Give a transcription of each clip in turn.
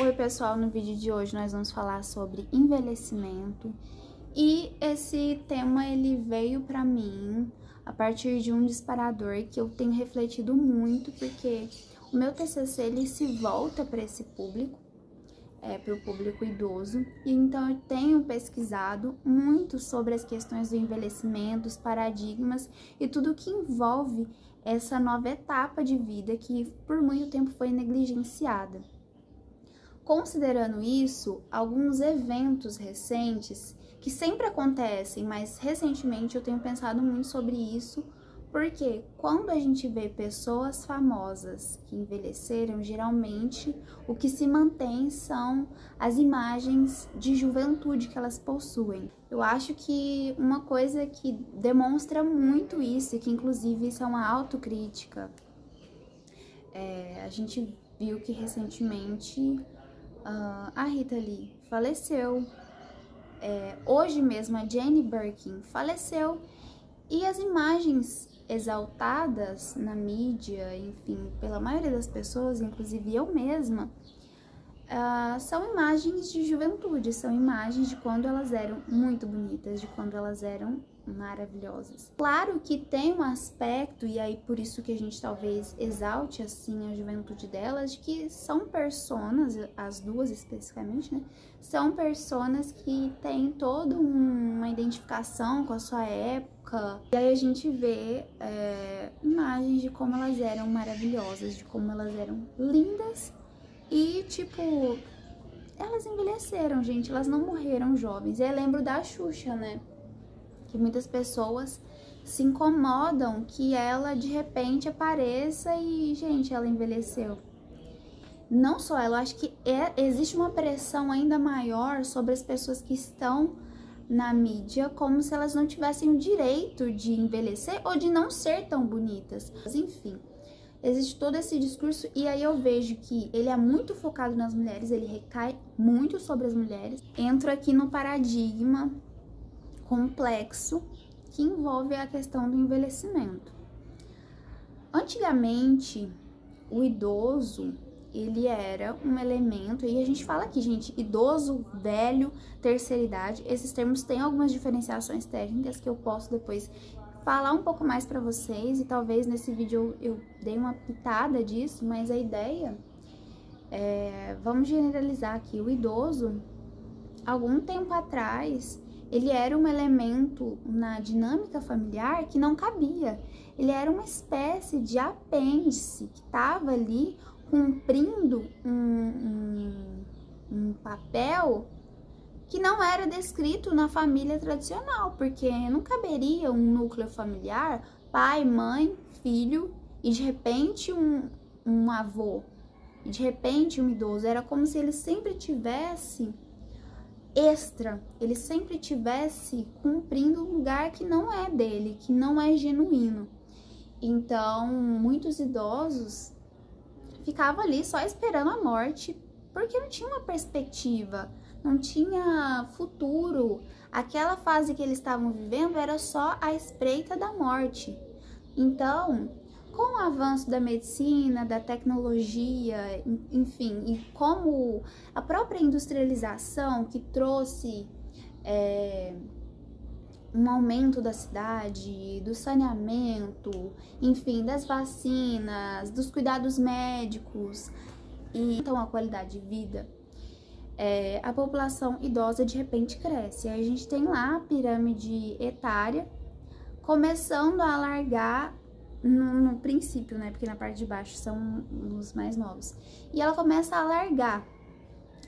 Oi pessoal, no vídeo de hoje nós vamos falar sobre envelhecimento e esse tema ele veio pra mim a partir de um disparador que eu tenho refletido muito, porque o meu TCC ele se volta para esse público, para o público idoso, e então eu tenho pesquisado muito sobre as questões do envelhecimento, os paradigmas e tudo que envolve essa nova etapa de vida que por muito tempo foi negligenciada. Considerando isso, alguns eventos recentes, que sempre acontecem, mas recentemente eu tenho pensado muito sobre isso, porque quando a gente vê pessoas famosas que envelheceram, geralmente o que se mantém são as imagens de juventude que elas possuem. Eu acho que uma coisa que demonstra muito isso, e que inclusive isso é uma autocrítica, a gente viu que recentemente a Rita Lee faleceu, hoje mesmo a Jane Birkin faleceu, e as imagens exaltadas na mídia, enfim, pela maioria das pessoas, inclusive eu mesma, são imagens de juventude, são imagens de quando elas eram muito bonitas, de quando elas eram maravilhosas. Claro que tem um aspecto, e aí por isso que a gente talvez exalte assim a juventude delas, de que são personas, as duas especificamente, né? São personas que têm toda uma identificação com a sua época, e aí a gente vê imagens de como elas eram maravilhosas, de como elas eram lindas, e tipo, elas envelheceram, gente, elas não morreram jovens. E eu lembro da Xuxa, né? Que muitas pessoas se incomodam que ela de repente apareça e, gente, ela envelheceu. Não só ela, eu acho que existe uma pressão ainda maior sobre as pessoas que estão na mídia, como se elas não tivessem o direito de envelhecer ou de não ser tão bonitas. Mas, enfim, existe todo esse discurso, e aí eu vejo que ele é muito focado nas mulheres, ele recai muito sobre as mulheres. Entro aqui no paradigma complexo que envolve a questão do envelhecimento. Antigamente, o idoso, ele era um elemento, e a gente fala aqui, gente, idoso, velho, terceira idade, esses termos têm algumas diferenciações técnicas que eu posso depois falar um pouco mais para vocês, e talvez nesse vídeo eu dei uma pitada disso, mas a ideia vamos generalizar aqui. O idoso, algum tempo atrás, ele era um elemento na dinâmica familiar que não cabia. Ele era uma espécie de apêndice que estava ali cumprindo um papel que não era descrito na família tradicional, porque não caberia um núcleo familiar, pai, mãe, filho e de repente um avô, e de repente um idoso. Era como se ele sempre tivesse extra, ele sempre tivesse cumprindo um lugar que não é dele, que não é genuíno. Então, muitos idosos ficavam ali só esperando a morte, porque não tinha uma perspectiva, não tinha futuro. Aquela fase que eles estavam vivendo era só a espreita da morte. Então, com o avanço da medicina, da tecnologia, enfim, e como a própria industrialização que trouxe um aumento da cidade, do saneamento, enfim, das vacinas, dos cuidados médicos, e então a qualidade de vida, a população idosa de repente cresce. Aí a gente tem lá a pirâmide etária começando a alargar no princípio, né? Porque na parte de baixo são os mais novos. E ela começa a alargar.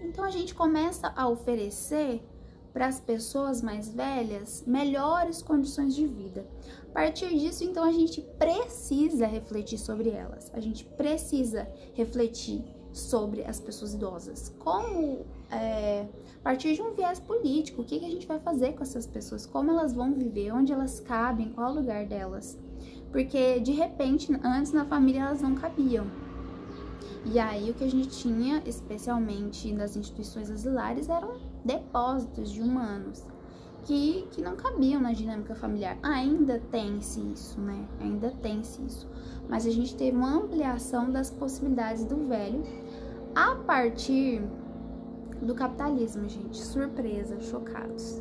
Então a gente começa a oferecer para as pessoas mais velhas melhores condições de vida. A partir disso, então, a gente precisa refletir sobre elas. A gente precisa refletir sobre as pessoas idosas. Como, a partir de um viés político, o que a gente vai fazer com essas pessoas? Como elas vão viver? Onde elas cabem? Qual é o lugar delas? Porque, de repente, antes na família elas não cabiam. E aí o que a gente tinha, especialmente nas instituições asilares, eram depósitos de humanos que não cabiam na dinâmica familiar. Ainda tem-se isso, né? Ainda tem-se isso. Mas a gente teve uma ampliação das possibilidades do velho A partir do capitalismo, gente, surpresa, chocados.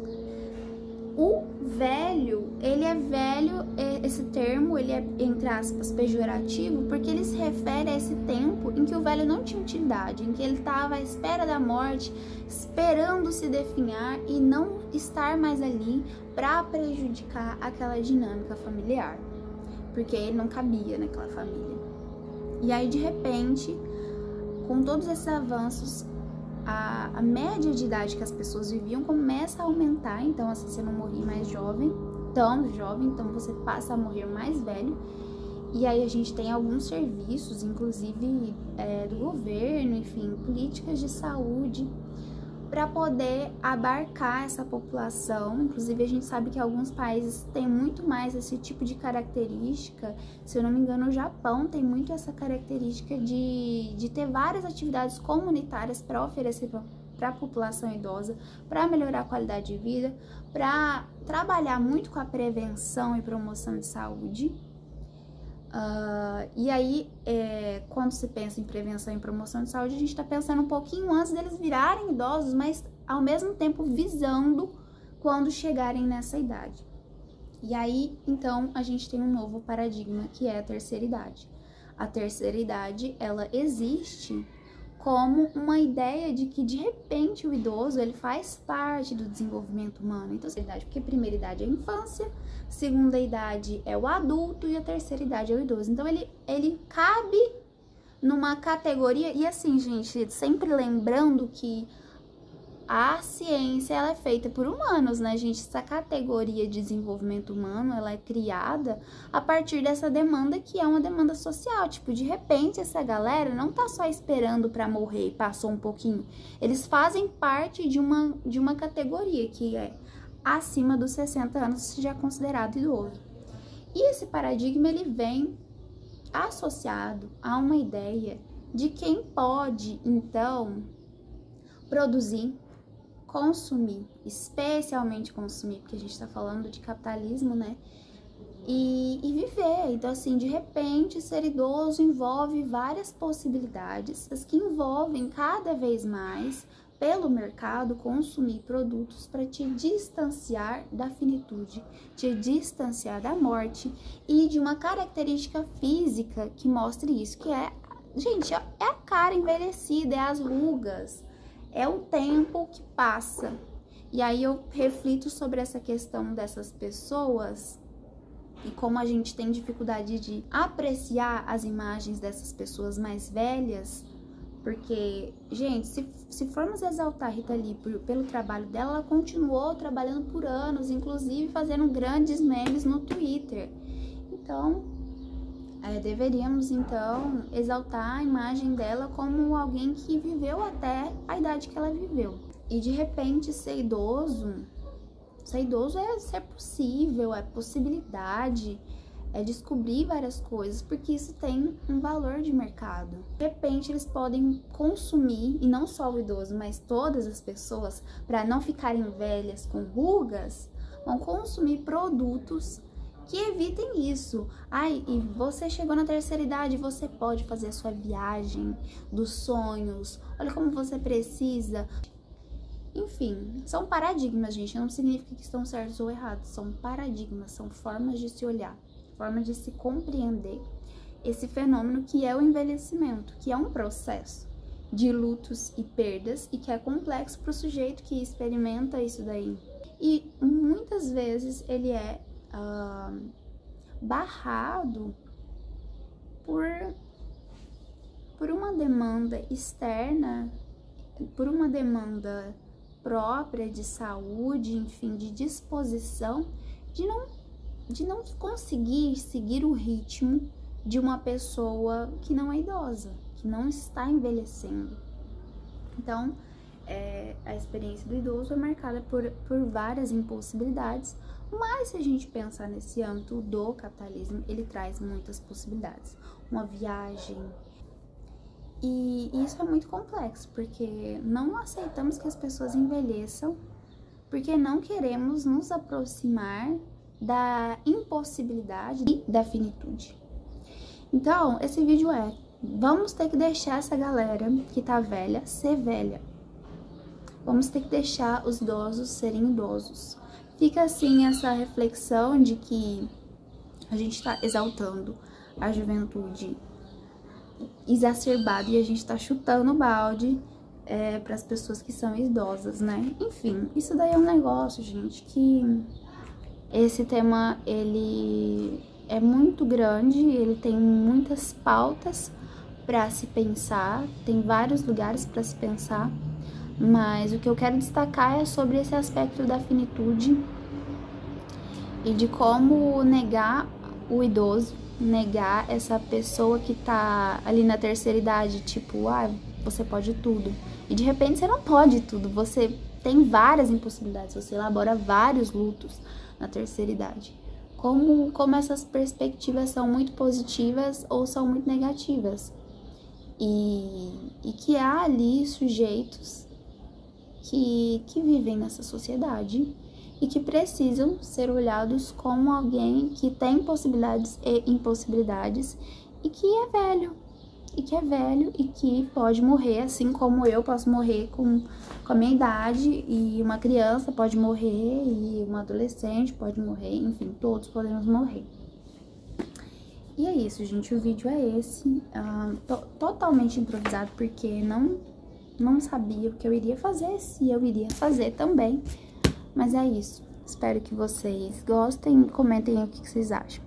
O velho, ele é velho, esse termo, ele é, entre aspas, pejorativo, porque ele se refere a esse tempo em que o velho não tinha utilidade, em que ele estava à espera da morte, esperando se definhar e não estar mais ali para prejudicar aquela dinâmica familiar, porque ele não cabia naquela família. E aí, de repente, com todos esses avanços, a média de idade que as pessoas viviam começa a aumentar, então assim, você não morria mais tão jovem, então você passa a morrer mais velho. E aí a gente tem alguns serviços, inclusive do governo, enfim, políticas de saúde, para poder abarcar essa população. Inclusive a gente sabe que alguns países têm muito mais esse tipo de característica. Se eu não me engano, o Japão tem muito essa característica de ter várias atividades comunitárias para oferecer para a população idosa, para melhorar a qualidade de vida, para trabalhar muito com a prevenção e promoção de saúde. E aí, quando se pensa em prevenção e promoção de saúde, a gente está pensando um pouquinho antes deles virarem idosos, mas ao mesmo tempo visando quando chegarem nessa idade. E aí, então, a gente tem um novo paradigma, que é a terceira idade. A terceira idade, ela existe como uma ideia de que, de repente, o idoso, ele faz parte do desenvolvimento humano. Então, terceira idade, porque a primeira idade é a infância, segunda idade é o adulto e a terceira idade é o idoso. Então, ele cabe numa categoria. E assim, gente, sempre lembrando que a ciência, ela é feita por humanos, né, gente? Essa categoria de desenvolvimento humano, ela é criada a partir dessa demanda, que é uma demanda social. Tipo, de repente, essa galera não tá só esperando pra morrer e passou um pouquinho. Eles fazem parte de uma categoria que é acima dos 60 anos, já considerado idoso. E esse paradigma, ele vem associado a uma ideia de quem pode, então, produzir, consumir, especialmente consumir, porque a gente tá falando de capitalismo, né? E viver. Então, assim, de repente, ser idoso envolve várias possibilidades, as que envolvem cada vez mais, pelo mercado, consumir produtos para te distanciar da finitude, te distanciar da morte e de uma característica física que mostre isso, que é, gente, é a cara envelhecida, é as rugas, é o tempo que passa. E aí eu reflito sobre essa questão dessas pessoas e como a gente tem dificuldade de apreciar as imagens dessas pessoas mais velhas, porque, gente, se formos exaltar a Rita Lee pelo trabalho dela, ela continuou trabalhando por anos, inclusive fazendo grandes memes no Twitter. Então, deveríamos, então, exaltar a imagem dela como alguém que viveu até a idade que ela viveu. E, de repente, ser idoso é ser possível, é possibilidade, é descobrir várias coisas, porque isso tem um valor de mercado. De repente, eles podem consumir, e não só o idoso, mas todas as pessoas, para não ficarem velhas com rugas, vão consumir produtos que evitem isso. E você chegou na terceira idade, você pode fazer a sua viagem dos sonhos, olha como você precisa. Enfim, são paradigmas, gente, não significa que estão certos ou errados, são paradigmas, são formas de se olhar, forma de se compreender esse fenômeno que é o envelhecimento, que é um processo de lutos e perdas e que é complexo para o sujeito que experimenta isso daí. E muitas vezes ele é barrado por uma demanda externa, por uma demanda própria de saúde, enfim, de disposição, de não conseguir seguir o ritmo de uma pessoa que não é idosa, que não está envelhecendo. Então, a experiência do idoso é marcada por várias impossibilidades, mas se a gente pensar nesse âmbito do capitalismo, ele traz muitas possibilidades. Uma viagem. E isso é muito complexo, porque não aceitamos que as pessoas envelheçam, porque não queremos nos aproximar da impossibilidade e da finitude. Então, esse vídeo é Vamos ter que deixar essa galera que tá velha ser velha. Vamos ter que deixar os idosos serem idosos. Fica assim essa reflexão de que a gente tá exaltando a juventude exacerbada e a gente tá chutando o balde para as pessoas que são idosas, né? Enfim, isso daí é um negócio, gente, que esse tema, ele é muito grande, ele tem muitas pautas para se pensar, tem vários lugares para se pensar, mas o que eu quero destacar é sobre esse aspecto da finitude e de como negar o idoso, negar essa pessoa que tá ali na terceira idade, tipo, você pode tudo. E de repente você não pode tudo, você tem várias impossibilidades, você elabora vários lutos na terceira idade. Como essas perspectivas são muito positivas ou são muito negativas. E que há ali sujeitos que vivem nessa sociedade e que precisam ser olhados como alguém que tem possibilidades e impossibilidades e que é velho. E que pode morrer, assim como eu posso morrer com a minha idade, e uma criança pode morrer, e uma adolescente pode morrer, enfim, todos podemos morrer. E é isso, gente, o vídeo é esse, totalmente improvisado, porque não sabia o que eu iria fazer, se eu iria fazer também, mas é isso. Espero que vocês gostem e comentem o que vocês acham.